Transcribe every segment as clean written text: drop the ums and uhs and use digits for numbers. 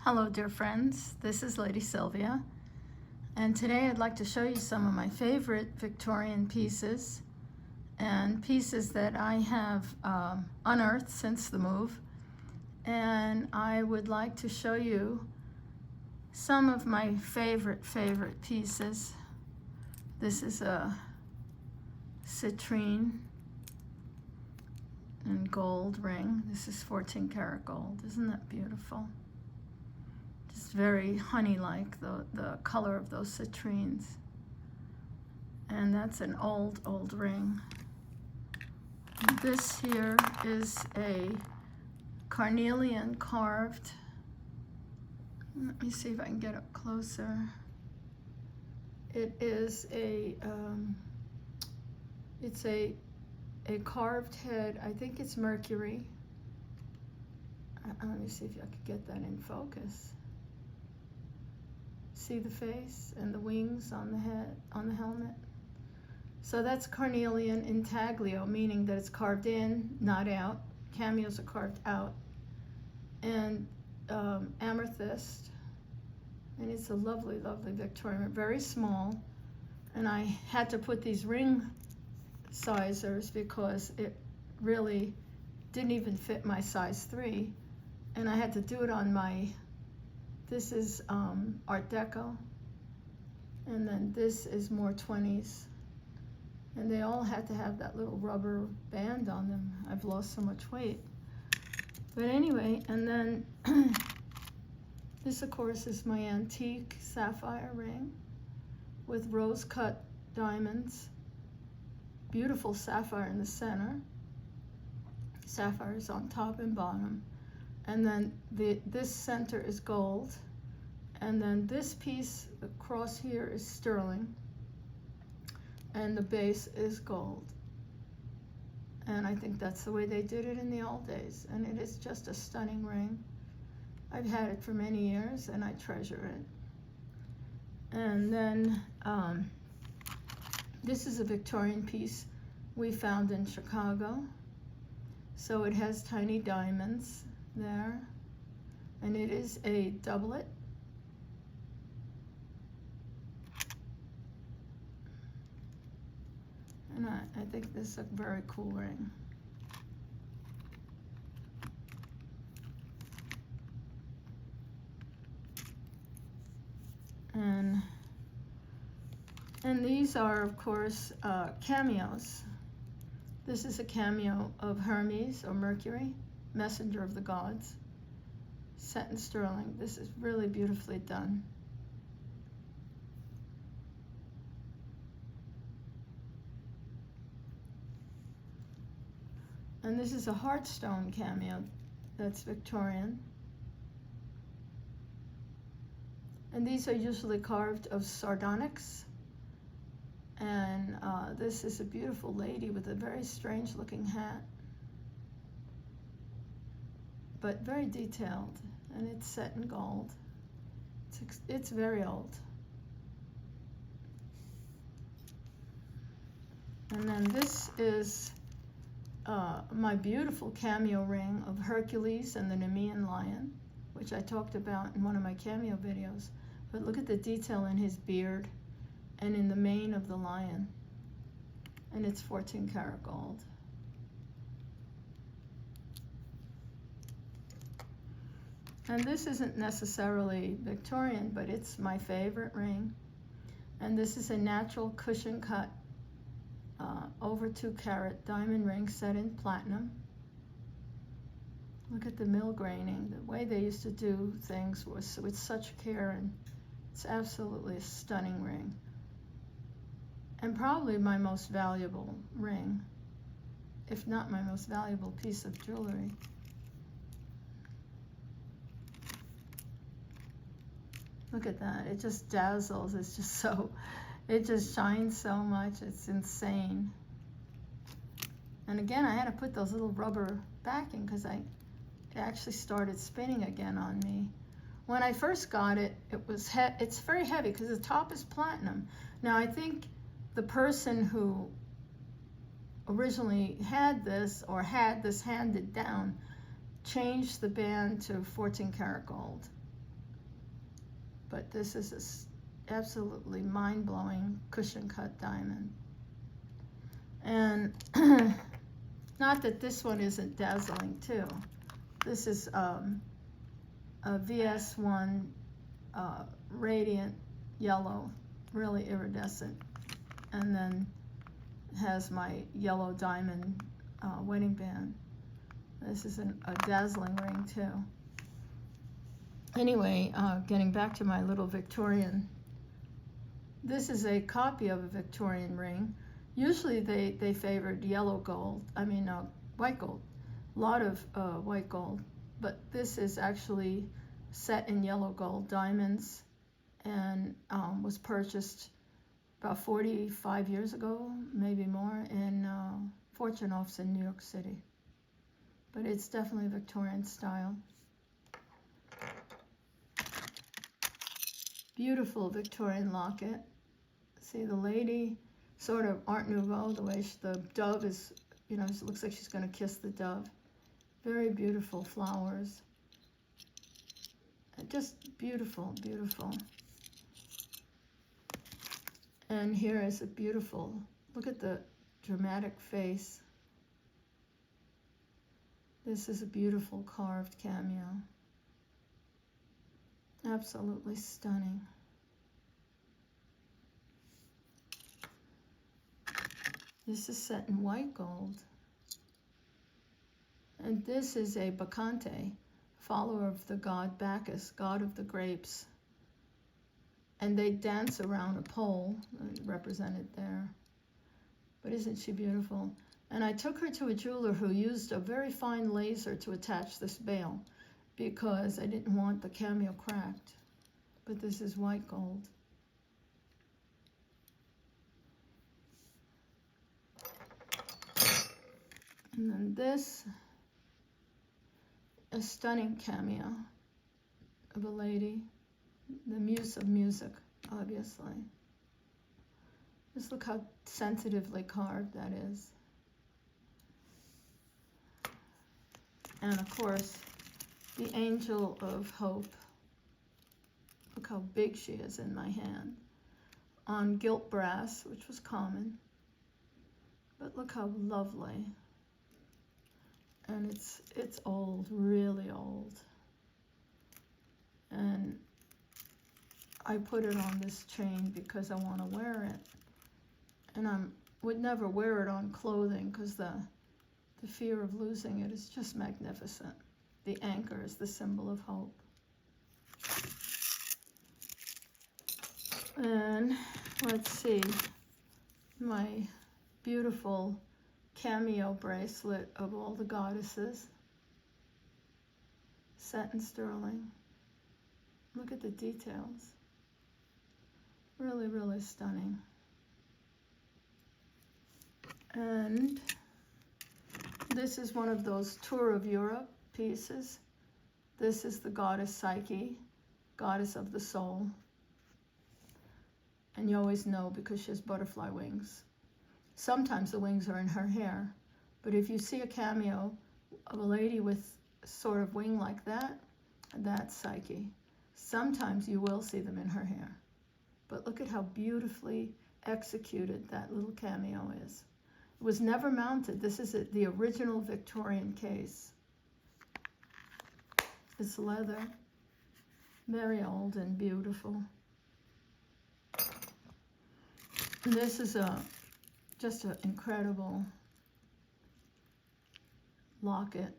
Hello dear friends, this is Lady Sylvia, and today I'd like to show you some of my favorite Victorian pieces and pieces that I have unearthed since the move. And I would like to show you some of my favorite pieces. This is a citrine and gold ring. This is 14 karat gold. Isn't that beautiful? Just very honey-like, the color of those citrines. And that's an old ring. This here is a carnelian carved. Let me see if I can get up closer. It is it's a carved head. I think it's Mercury. Let me see if I could get that in focus. See the face and the wings on the head, on the helmet? So that's carnelian intaglio, meaning that it's carved in, not out. Cameos are carved out. And amethyst. And it's a lovely Victorian, very small. And I had to put these ring sizers because it really didn't even fit my size 3. And I had to do it on my, this is Art Deco. And then this is more 20s. And they all had to have that little rubber band on them. I've lost so much weight. But anyway, and then this of course is my antique sapphire ring with rose cut diamonds. Beautiful sapphire in the center. Sapphire is on top and bottom. And then this center is gold. And then this piece across here is sterling. And the base is gold. And I think that's the way they did it in the old days. And it is just a stunning ring. I've had it for many years and I treasure it. And then this is a Victorian piece we found in Chicago. So it has tiny diamonds there. And it is a doublet. And I think this is a very cool ring. And these are, of course, cameos. This is a cameo of Hermes or Mercury, messenger of the gods, set in sterling. This is really beautifully done. And this is a heartstone cameo that's Victorian. And these are usually carved of sardonyx. And this is a beautiful lady with a very strange looking hat, but very detailed, and it's set in gold. It's very old. And then this is my beautiful cameo ring of Hercules and the Nemean lion, which I talked about in one of my cameo videos. But look at the detail in his beard and in the mane of the lion. And it's 14 karat gold. And this isn't necessarily Victorian, but it's my favorite ring. And this is a natural cushion cut over 2 karat diamond ring set in platinum. Look at the mill graining. The way they used to do things was with such care, and it's absolutely a stunning ring. And probably my most valuable ring, if not my most valuable piece of jewelry. Look at that, it just dazzles. It's just so, it just shines so much, it's insane. And again, I had to put those little rubber backing because it actually started spinning again on me. When I first got it, it's very heavy because the top is platinum. Now I think the person who originally had this, or had this handed down, changed the band to 14 karat gold. but this is absolutely mind-blowing cushion cut diamond. And not that this one isn't dazzling too. This is a VS1 radiant yellow, really iridescent, and then has my yellow diamond wedding band. This is a dazzling ring too. Anyway, getting back to my little Victorian, this is a copy of a Victorian ring. Usually they favored yellow gold, white gold, a lot of white gold, but this is actually set in yellow gold diamonds, and was purchased about 45 years ago, maybe more, in Fortune office in New York City. But it's definitely Victorian style. Beautiful Victorian locket. See the lady, sort of Art Nouveau, the way the dove is, it looks like she's going to kiss the dove. Very beautiful flowers. Just beautiful, beautiful. And here is a beautiful, look at the dramatic face. This is a beautiful carved cameo. Absolutely stunning. This is set in white gold. And this is a Bacchante, follower of the god Bacchus, god of the grapes. And they dance around a pole, represented there. But isn't she beautiful? And I took her to a jeweler who used a very fine laser to attach this bail, because I didn't want the cameo cracked. But this is white gold. And then this, a stunning cameo of a lady, the muse of music, obviously. Just look how sensitively carved that is. And of course, the angel of hope. Look how big she is in my hand. On gilt brass, which was common. But look how lovely. And it's old, really old. And I put it on this chain because I want to wear it. And I would never wear it on clothing because the fear of losing it is just magnificent. The anchor is the symbol of hope. And let's see, my beautiful cameo bracelet of all the goddesses, set in sterling. Look at the details. Really, really stunning. And this is one of those Tour of Europe pieces. This is the goddess Psyche, goddess of the soul. And you always know because she has butterfly wings. Sometimes the wings are in her hair, but if you see a cameo of a lady with sort of wing like that, that's Psyche. Sometimes you will see them in her hair. But look at how beautifully executed that little cameo is. It was never mounted. This is the original Victorian case. It's leather, very old and beautiful. This is just an incredible locket.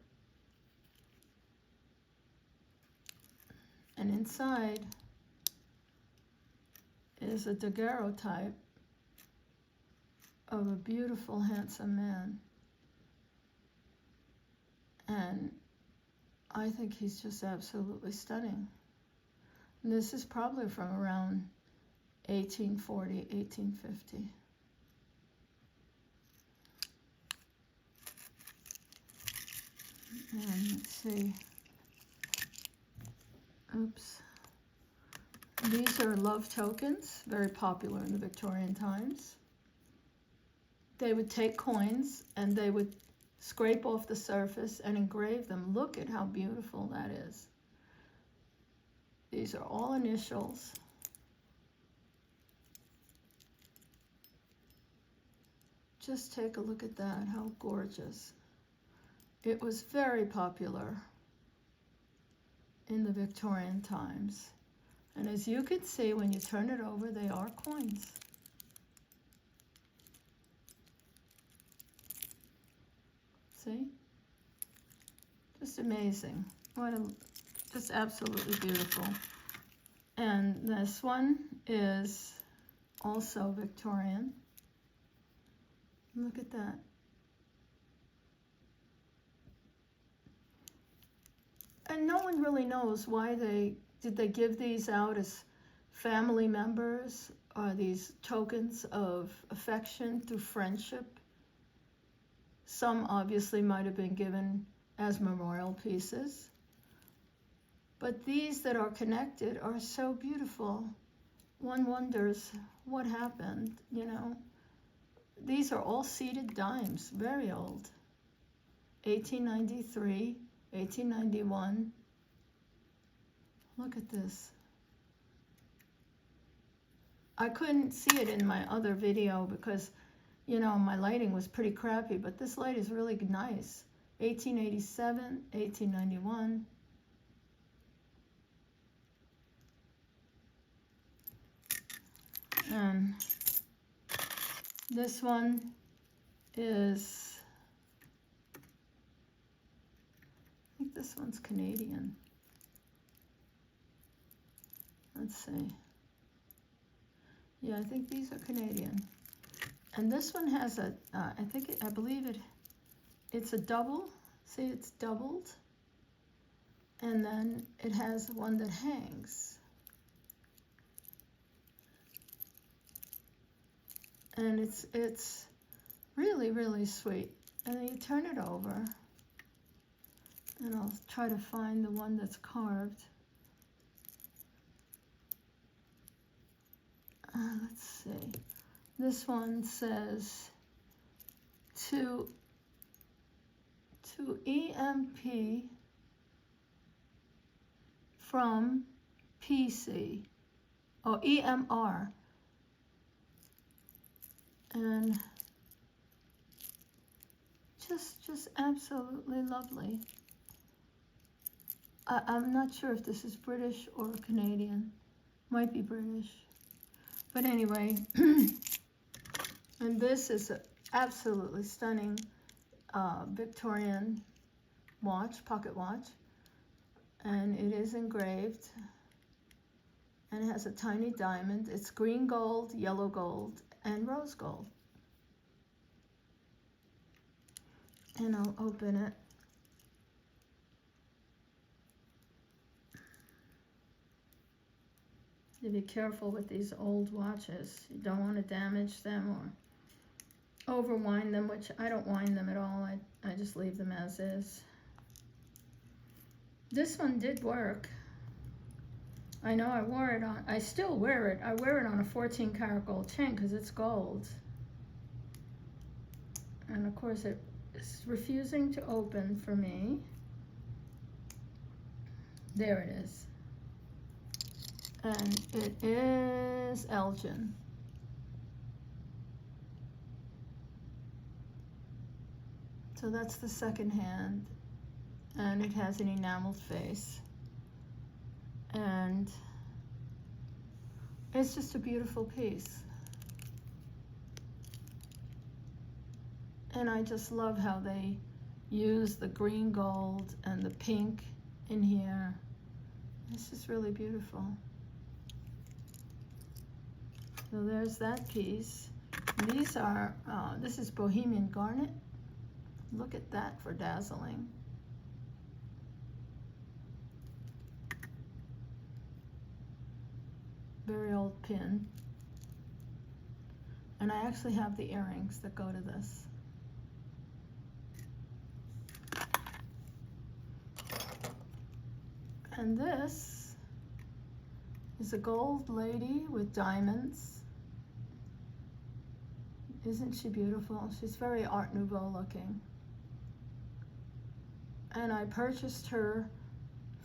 And inside is a daguerreotype of a beautiful, handsome man. And I think he's just absolutely stunning. And this is probably from around 1840, 1850. And let's see. Oops. These are love tokens, very popular in the Victorian times. They would take coins and they would scrape off the surface and engrave them. Look at how beautiful that is. These are all initials. Just take a look at that, how gorgeous. It was very popular in the Victorian times. And as you can see, when you turn it over, they are coins. See? Just amazing. Just absolutely beautiful. And this one is also Victorian. Look at that. And no one really knows why did they give these out as family members? Are these tokens of affection through friendship? Some obviously might have been given as memorial pieces. But these that are connected are so beautiful. One wonders what happened, you know. These are all seated dimes, very old. 1893, 1891. Look at this. I couldn't see it in my other video because, you know, my lighting was pretty crappy, but this light is really nice. 1887, 1891. And this one is, I think this one's Canadian. Let's see. Yeah, I think these are Canadian. And this one has a, I believe it's a double. See, it's doubled. And then it has one that hangs. And it's really, really sweet. And then you turn it over. And I'll try to find the one that's carved. Let's see. This one says to EMP from PC, or EMR. And just absolutely lovely. I'm not sure if this is British or Canadian. Might be British. But anyway, and this is an absolutely stunning Victorian watch, pocket watch. And it is engraved. And it has a tiny diamond. It's green gold, yellow gold, and rose gold. And I'll open it. You be careful with these old watches. You don't want to damage them or overwind them, which I don't wind them at all. I just leave them as is. This one did work. I know I wore it on, I still wear it. I wear it on a 14 karat gold chain because it's gold. And of course it's refusing to open for me. There it is. And it is Elgin. So that's the second hand. And it has an enameled face. And it's just a beautiful piece. And I just love how they use the green gold and the pink in here. It's just really beautiful. So there's that piece. And these are, this is Bohemian Garnet. Look at that for dazzling. Very old pin. And I actually have the earrings that go to this. And this is a gold lady with diamonds. Isn't she beautiful? She's very Art Nouveau looking. And I purchased her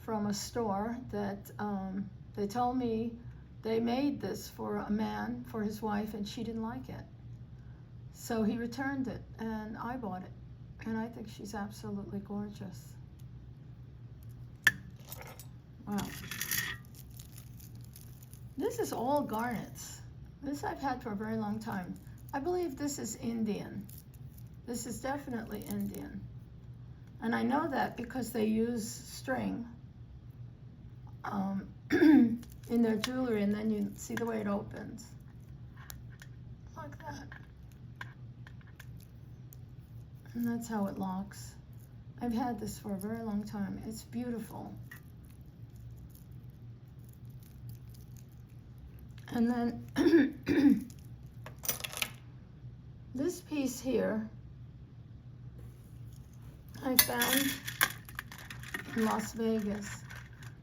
from a store that they told me they made this for a man, for his wife, and she didn't like it. So he returned it, and I bought it. And I think she's absolutely gorgeous. Wow. This is all garnets. This I've had for a very long time. I believe this is Indian. This is definitely Indian. And I know that because they use string in their jewelry, and then you see the way it opens. Like that. And that's how it locks. I've had this for a very long time. It's beautiful. And then this piece here, I found in Las Vegas.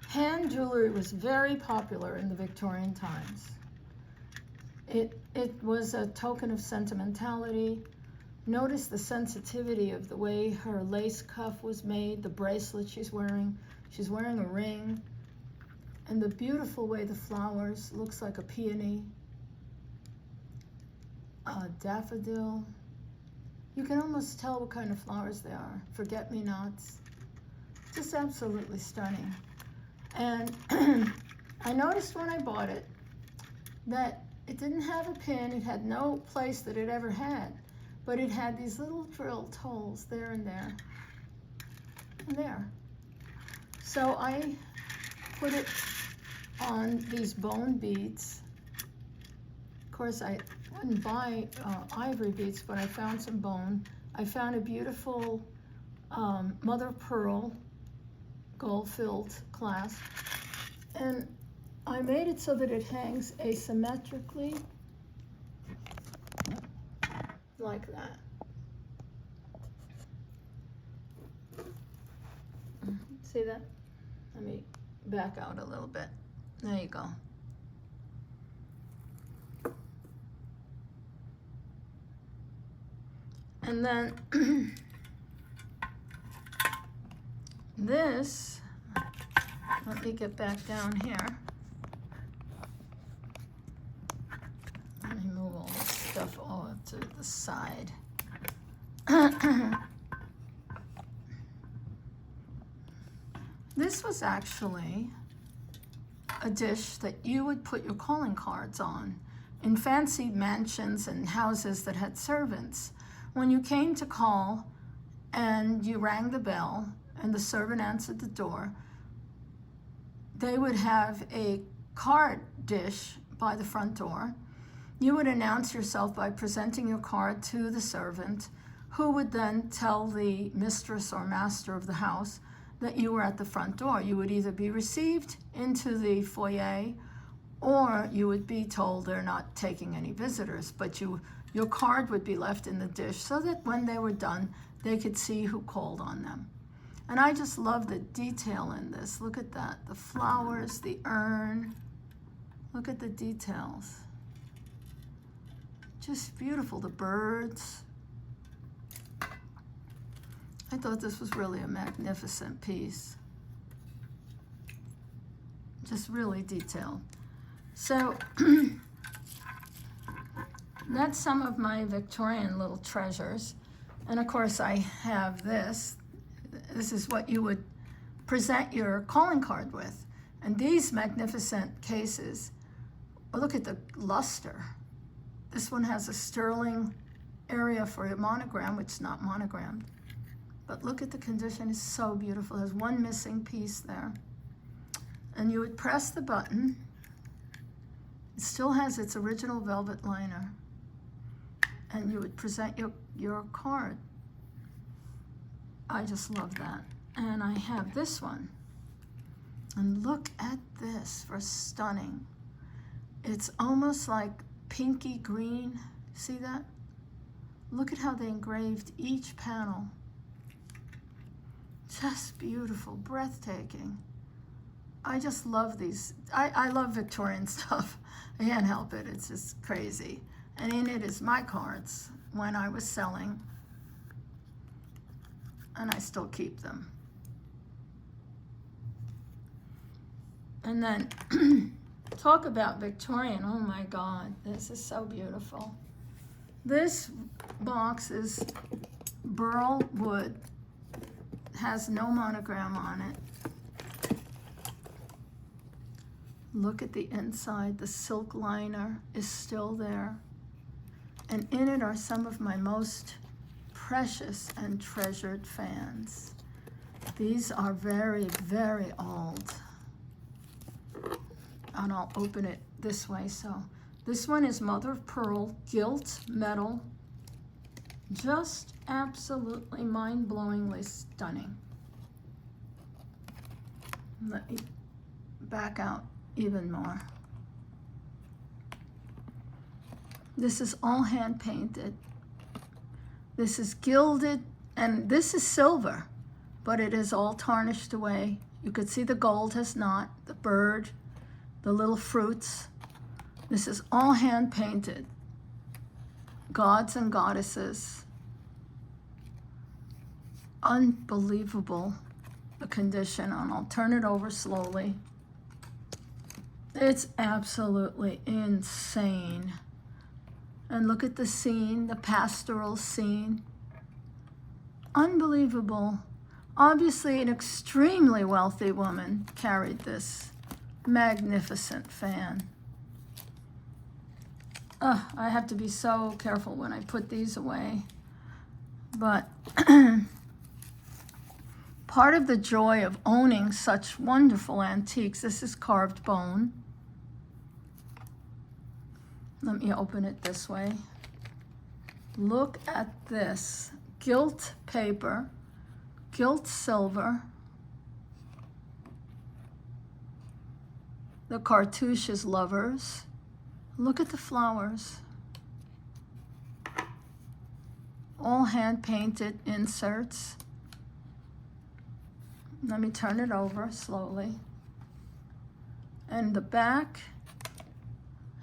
Hand jewelry was very popular in the Victorian times. It was a token of sentimentality. Notice the sensitivity of the way her lace cuff was made, the bracelet she's wearing. She's wearing a ring. And the beautiful way the flowers, looks like a peony, a daffodil. You can almost tell what kind of flowers they are. Forget-me-nots. Just absolutely stunning. And I noticed when I bought it that it didn't have a pin. It had no place that it ever had. But it had these little drilled holes there and there and there. So I put it on these bone beads. Of course, I wouldn't buy ivory beads, but I found some bone. I found a beautiful mother of pearl gold-filled clasp, and I made it so that it hangs asymmetrically, like that. See that? Let me back out a little bit. There you go. And then this, let me get back down here. Let me move all this stuff over to the side. This was actually a dish that you would put your calling cards on in fancy mansions and houses that had servants. When you came to call and you rang the bell and the servant answered the door, they would have a card dish by the front door. You would announce yourself by presenting your card to the servant, who would then tell the mistress or master of the house that you were at the front door. You would either be received into the foyer, or you would be told they're not taking any visitors, but your card would be left in the dish so that when they were done, they could see who called on them. And I just love the detail in this. Look at that, the flowers, the urn. Look at the details. Just beautiful, the birds. I thought this was really a magnificent piece. Just really detailed. So that's some of my Victorian little treasures. And of course I have this. This is what you would present your calling card with. And these magnificent cases, well, look at the luster. This one has a sterling area for your monogram, which is not monogrammed. But look at the condition, it's so beautiful. There's one missing piece there. And you would press the button. It still has its original velvet liner. And you would present your card. I just love that. And I have this one. And look at this for stunning. It's almost like pinky green. See that? Look at how they engraved each panel. Just beautiful, breathtaking. I just love these. I love Victorian stuff. I can't help it. It's just crazy. And in it is my cards when I was selling. And I still keep them. And then talk about Victorian. Oh my God, this is so beautiful. This box is burl wood, has no monogram on it. Look at the inside. The silk liner is still there. And in it are some of my most precious and treasured fans. These are very, very old. And I'll open it this way. So this one is mother of pearl, gilt metal. Just absolutely mind-blowingly stunning. Let me back out even more. This is all hand painted. This is gilded, and this is silver, but it is all tarnished away. You could see the gold has not, the bird, the little fruits. This is all hand painted. Gods and goddesses. Unbelievable, the condition, and I'll turn it over slowly. It's absolutely insane. And look at the scene, the pastoral scene. Unbelievable. Obviously, an extremely wealthy woman carried this magnificent fan. I have to be so careful when I put these away. But part of the joy of owning such wonderful antiques, this is carved bone. Let me open it this way. Look at this. Gilt paper, gilt silver. The cartouche is lovers. Look at the flowers. All hand-painted inserts. Let me turn it over slowly. And the back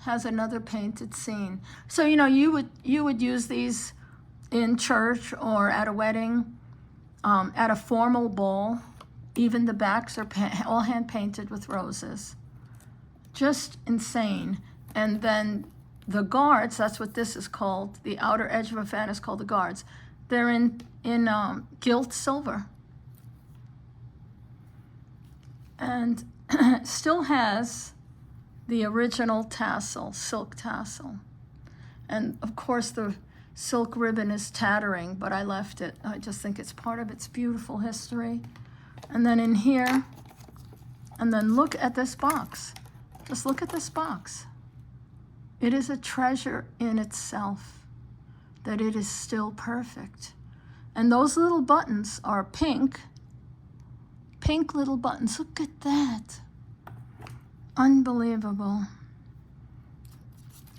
has another painted scene. So, you know, you would use these in church or at a wedding, at a formal ball. Even the backs are all hand-painted with roses. Just insane. And then the guards, that's what this is called. The outer edge of a fan is called the guards. They're in gilt silver. And still has the original tassel, silk tassel. And of course the silk ribbon is tattering, but I left it. I just think it's part of its beautiful history. And then in here, and then look at this box. Just look at this box. It is a treasure in itself, that it is still perfect. And those little buttons are pink little buttons. Look at that. Unbelievable.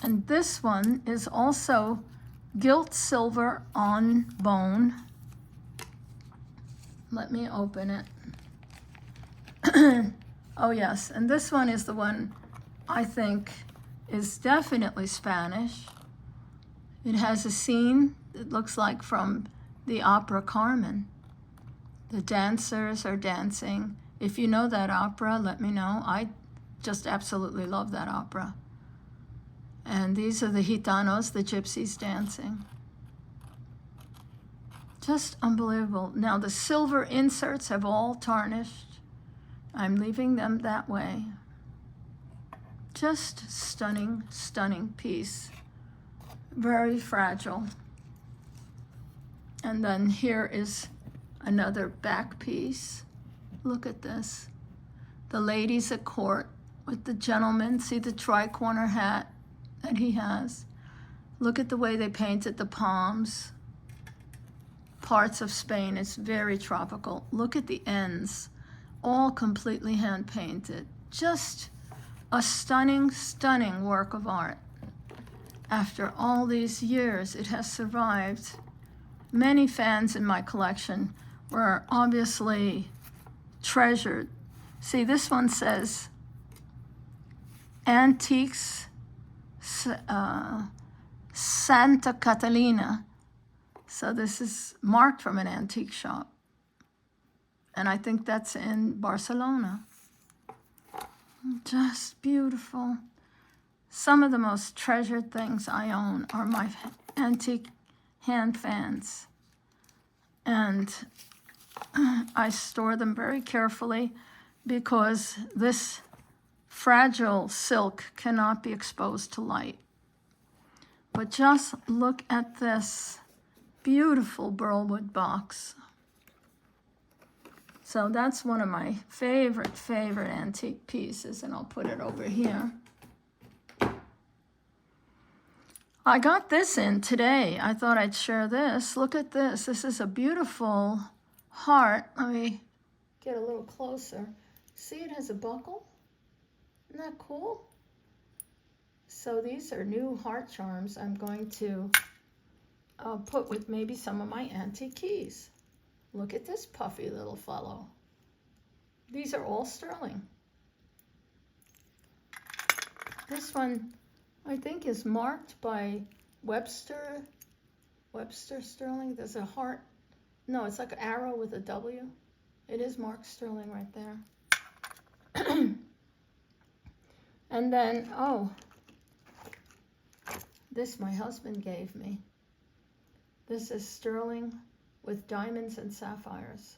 And this one is also gilt silver on bone. Let me open it. Oh yes, and this one is the one I think is definitely Spanish. It has a scene that looks like from the opera Carmen. The dancers are dancing. If you know that opera, let me know. I just absolutely love that opera. And these are the gitanos, the gypsies dancing. Just unbelievable. Now the silver inserts have all tarnished. I'm leaving them that way. Just stunning, stunning piece. Very fragile. And then here is another back piece. Look at this. The ladies at court with the gentleman. See the tri-corner hat that he has. Look at the way they painted the palms. Parts of Spain, it's very tropical. Look at the ends, all completely hand painted. Just a stunning, stunning work of art. After all these years, it has survived. Many fans in my collection were obviously treasured. See, this one says Antiques Santa Catalina. So this is marked from an antique shop. And I think that's in Barcelona. Just beautiful. Some of the most treasured things I own are my antique hand fans. And I store them very carefully because this fragile silk cannot be exposed to light. But just look at this beautiful burlwood box. So that's one of my favorite antique pieces, and I'll put it over here. I got this in today. I thought I'd share this. Look at this. This is a beautiful heart. Let me get a little closer. See, it has a buckle. Isn't that cool? So these are new heart charms I'm going to put with maybe some of my antique keys. Look at this puffy little fellow. These are all sterling. This one, I think, is marked by Webster sterling. There's a heart. No, it's like an arrow with a W. It is marked sterling right there. And then, oh, this my husband gave me. This is sterling with diamonds and sapphires.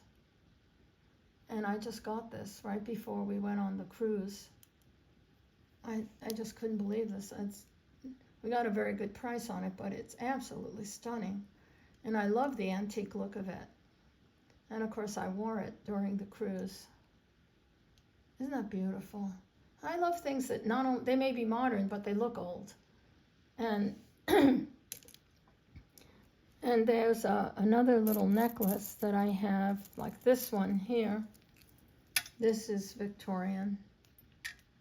And I just got this right before we went on the cruise. I just couldn't believe this. We got a very good price on it, but it's absolutely stunning. And I love the antique look of it. And of course I wore it during the cruise. Isn't that beautiful? I love things that not only, they may be modern, but they look old. And and there's another little necklace that I have, like this one here. This is Victorian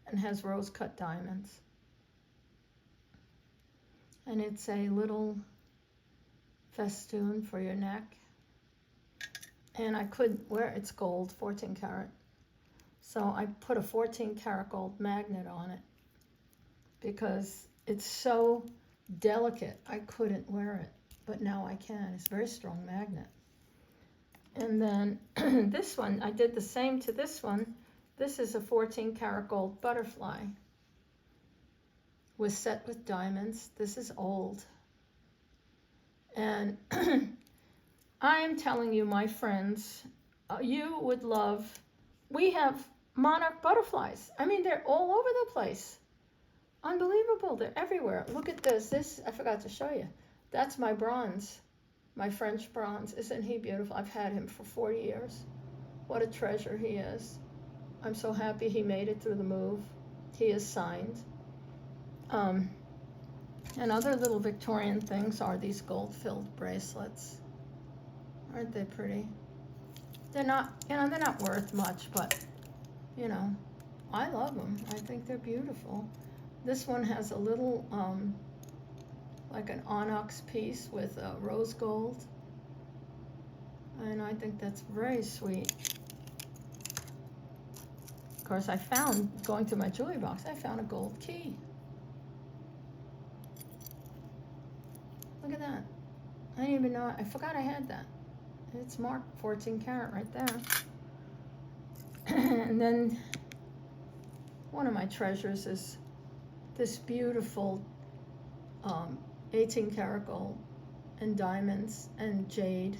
and has rose-cut diamonds. And it's a little festoon for your neck. And I could wear, it's gold, 14 karat. So I put a 14 karat gold magnet on it because it's so delicate, I couldn't wear it. But now I can. It's a very strong magnet. And then this one, I did the same to this one. This is a 14 karat gold butterfly. Was set with diamonds. This is old. And I'm telling you, my friends, you would love, we have monarch butterflies. I mean, they're all over the place. Unbelievable. They're everywhere. Look at this. This, I forgot to show you. That's my bronze, my French bronze. Isn't he beautiful? I've had him for 40 years. What a treasure he is. I'm so happy he made it through the move. He is signed. And other little Victorian things are these gold-filled bracelets. Aren't they pretty? They're not, they're not worth much, but, I love them. I think they're beautiful. This one has a little, like an onyx piece with rose gold. And I think that's very sweet. Of course, I found, going through my jewelry box, I found a gold key. Look at that. I didn't even know, I forgot I had that. It's marked 14 karat right there. And then one of my treasures is this beautiful 18 karat gold and diamonds and jade.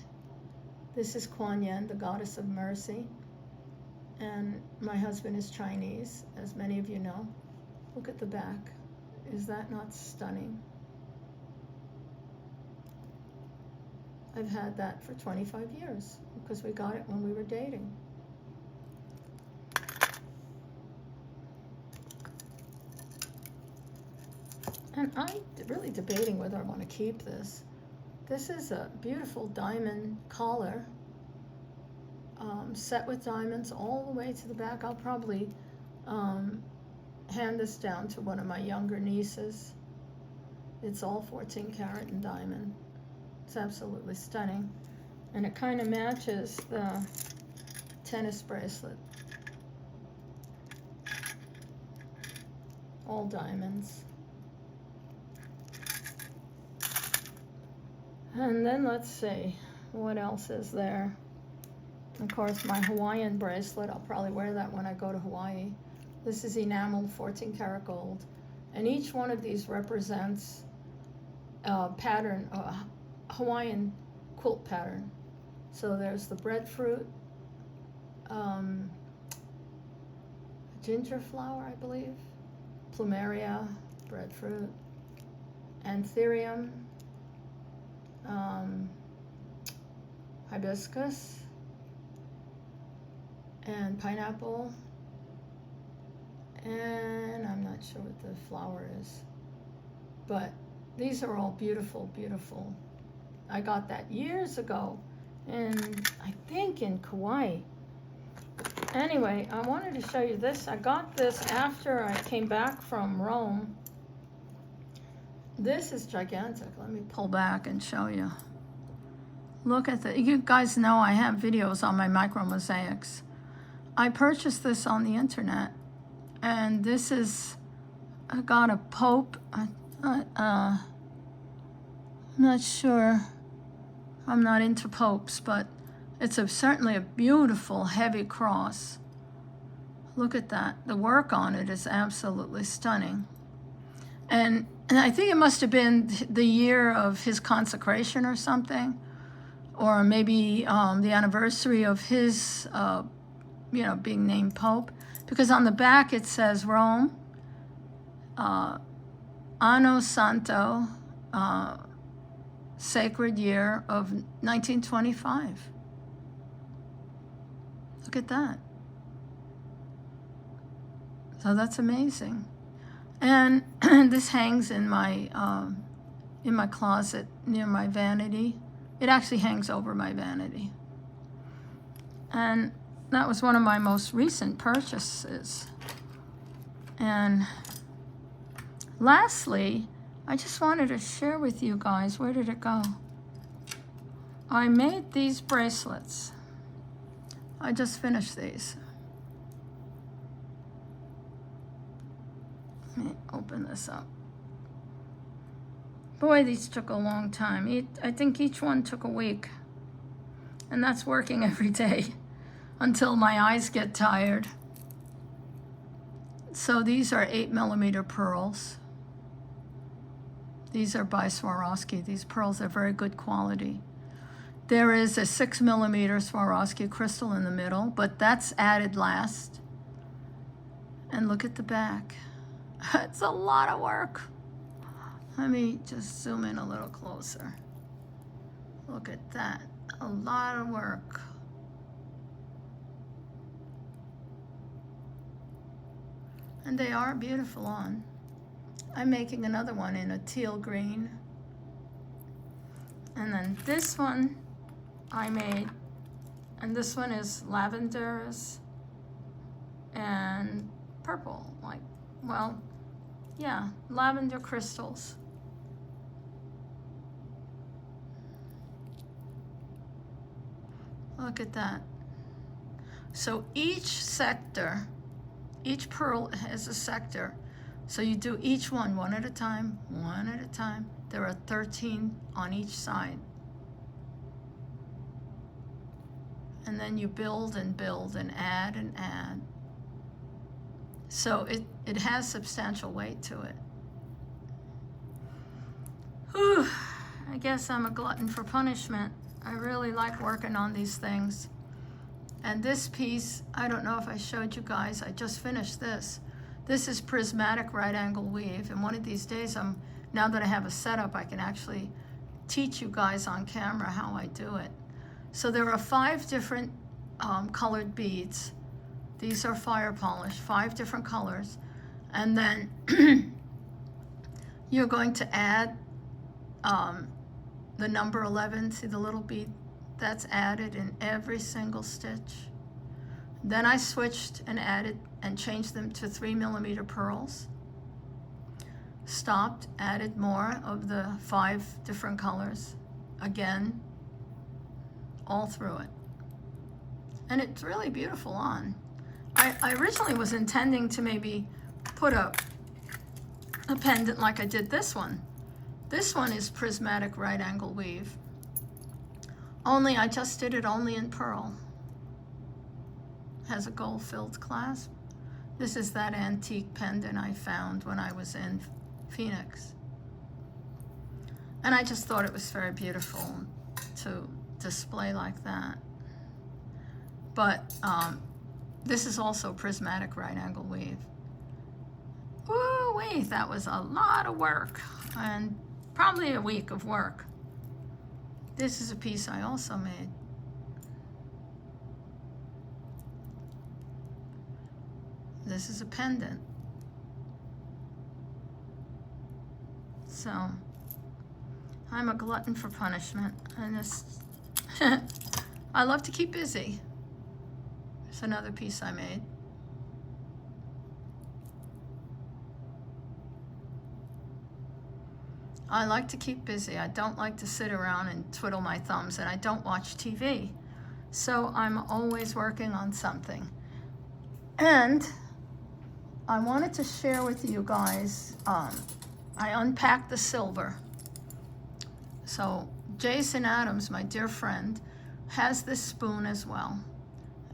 This is Kuan Yin, the goddess of mercy. And my husband is Chinese, as many of you know. Look at the back. Is that not stunning? I've had that for 25 years because we got it when we were dating. And I'm really debating whether I want to keep this. This is a beautiful diamond collar, set with diamonds all the way to the back. I'll probably hand this down to one of my younger nieces. It's all 14 karat and diamond. It's absolutely stunning. And it kind of matches the tennis bracelet. All diamonds. And then let's see, what else is there? Of course, my Hawaiian bracelet, I'll probably wear that when I go to Hawaii. This is enameled 14 karat gold. And each one of these represents a pattern, a Hawaiian quilt pattern. So there's the breadfruit, ginger flower, I believe, plumeria, breadfruit, anthurium, hibiscus, and pineapple, and I'm not sure what the flower is, but these are all beautiful, beautiful. I got that years ago, and I think in Kauai. Anyway, I wanted to show you this. I got this after I came back from Rome. This is gigantic. Let me pull back and show you. Look at the, you guys know I have videos on my micro mosaics. I purchased this on the internet, and this is, I got a Pope, I'm not sure, I'm not into popes, but it's certainly a beautiful heavy cross. Look at that, the work on it is absolutely stunning. And I think it must have been the year of his consecration or something, or maybe the anniversary of his being named Pope, because on the back it says Rome, Anno Santo, sacred year of 1925. Look at that. So that's amazing. And this hangs in my closet near my vanity. It actually hangs over my vanity. And that was one of my most recent purchases. And lastly, I just wanted to share with you guys, where did it go? I made these bracelets. I just finished these. Let me open this up. Boy, these took a long time. I think each one took a week. And that's working every day until my eyes get tired. So these are 8mm pearls. These are by Swarovski. These pearls are very good quality. There is a 6mm Swarovski crystal in the middle, but that's added last. And look at the back. It's a lot of work. Let me just zoom in a little closer. Look at that. A lot of work. And they are beautiful on. I'm making another one in a teal green. And then this one I made, and this one is lavenders and purple, like, well, yeah, lavender crystals. Look at that. So each sector, each pearl has a sector. So you do each one at a time, one at a time. There are 13 on each side. And then you build and build and add and add. So it has substantial weight to it. Whew, I guess I'm a glutton for punishment. I really like working on these things. And this piece, I don't know if I showed you guys, I just finished this. This is prismatic right angle weave, and one of these days, now that I have a setup, I can actually teach you guys on camera how I do it. So there are 5 different colored beads. These are fire polished, 5 different colors. And then you're going to add the number 11, see the little bead? That's added in every single stitch. Then I switched and added and changed them to 3mm pearls. Stopped, added more of the 5 different colors. Again, all through it. And it's really beautiful on. I originally was intending to maybe put a pendant like I did this one. This one is prismatic right angle weave. Only I just did it only in pearl. Has a gold filled clasp. This is that antique pendant I found when I was in Phoenix. And I just thought it was very beautiful to display like that. But this is also prismatic right angle weave. Woo-wee, that was a lot of work, and probably a week of work. This is a piece I also made. This is a pendant. So, I'm a glutton for punishment, and this, I love to keep busy. It's another piece I made. I like to keep busy. I don't like to sit around and twiddle my thumbs, and I don't watch TV. So I'm always working on something. And I wanted to share with you guys, I unpacked the silver. So Jason Adams, my dear friend, has this spoon as well.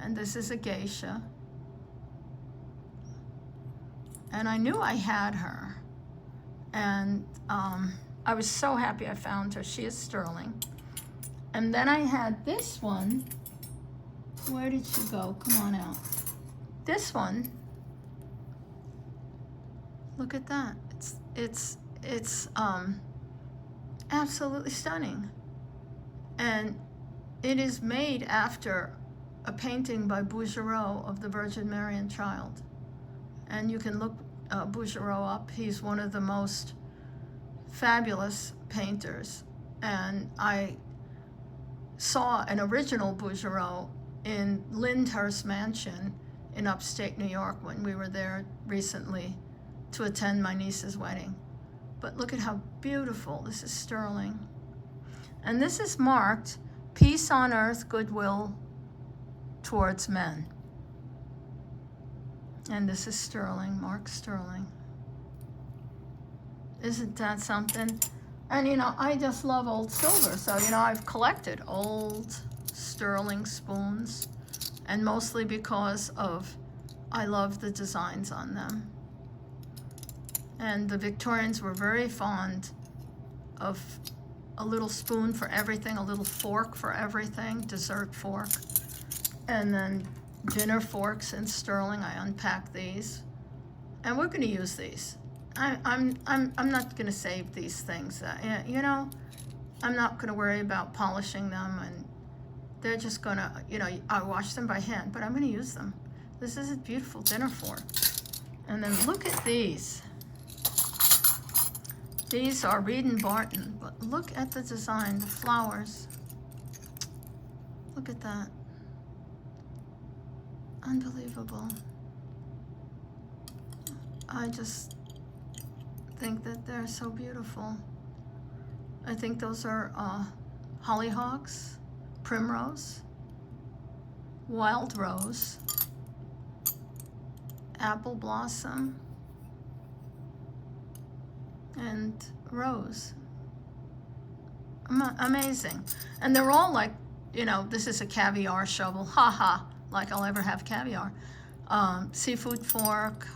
And this is a geisha. And I knew I had her. And I was so happy I found her. She is sterling. And then I had this one. Where did she go? Come on out. This one. Look at that. It's absolutely stunning. And it is made after a painting by Bouguereau of the Virgin Mary and Child. And you can look Bouguereau up. He's one of the most fabulous painters. And I saw an original Bouguereau in Lyndhurst Mansion in upstate New York when we were there recently to attend my niece's wedding. But look at how beautiful. This is sterling. And this is marked Peace on Earth, Goodwill Towards Men. And this is sterling, marked sterling. Isn't that something? And you know, I just love old silver. So, you know, I've collected old sterling spoons, and mostly because of I love the designs on them. And the Victorians were very fond of a little spoon for everything, a little fork for everything, dessert fork. And then dinner forks in sterling. I unpacked these. And we're going to use these. I'm not going to save these things. You know, I'm not going to worry about polishing them, and they're just going to, you know, I wash them by hand, but I'm going to use them. This is a beautiful dinner fork. And then look at these. These are Reed and Barton, but look at the design, the flowers. Look at that. Unbelievable. I just think that they're so beautiful. I think those are hollyhocks, primrose, wild rose, apple blossom, and rose. Amazing. And they're all like, you know, this is a caviar shovel. Ha, like I'll ever have caviar. Seafood fork.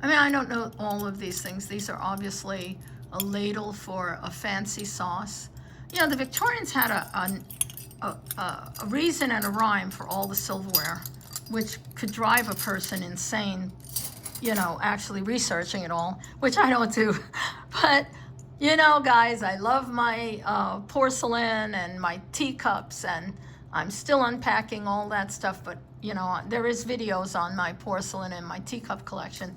I mean, I don't know all of these things. These are obviously a ladle for a fancy sauce. You know, the Victorians had a reason and a rhyme for all the silverware, which could drive a person insane, you know, actually researching it all, which I don't do. But, you know, guys, I love my porcelain and my teacups, and I'm still unpacking all that stuff. But, you know, there is videos on my porcelain and my teacup collection.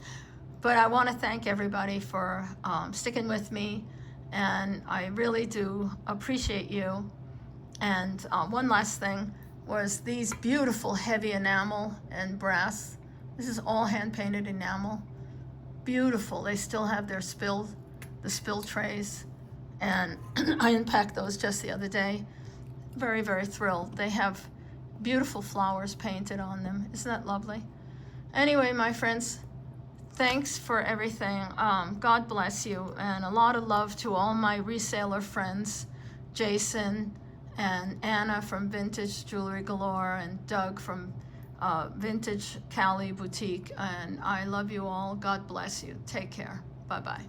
But I want to thank everybody for sticking with me, and I really do appreciate you. And one last thing was these beautiful heavy enamel and brass. This is all hand-painted enamel. Beautiful. They still have their the spill trays, and I unpacked those just the other day. Very, very thrilled. They have beautiful flowers painted on them. Isn't that lovely? Anyway, my friends, thanks for everything. God bless you, and a lot of love to all my reseller friends, Jason and Anna from Vintage Jewelry Galore, and Doug from Vintage Cali Boutique. And I love you all. God bless you. Take care. Bye-bye.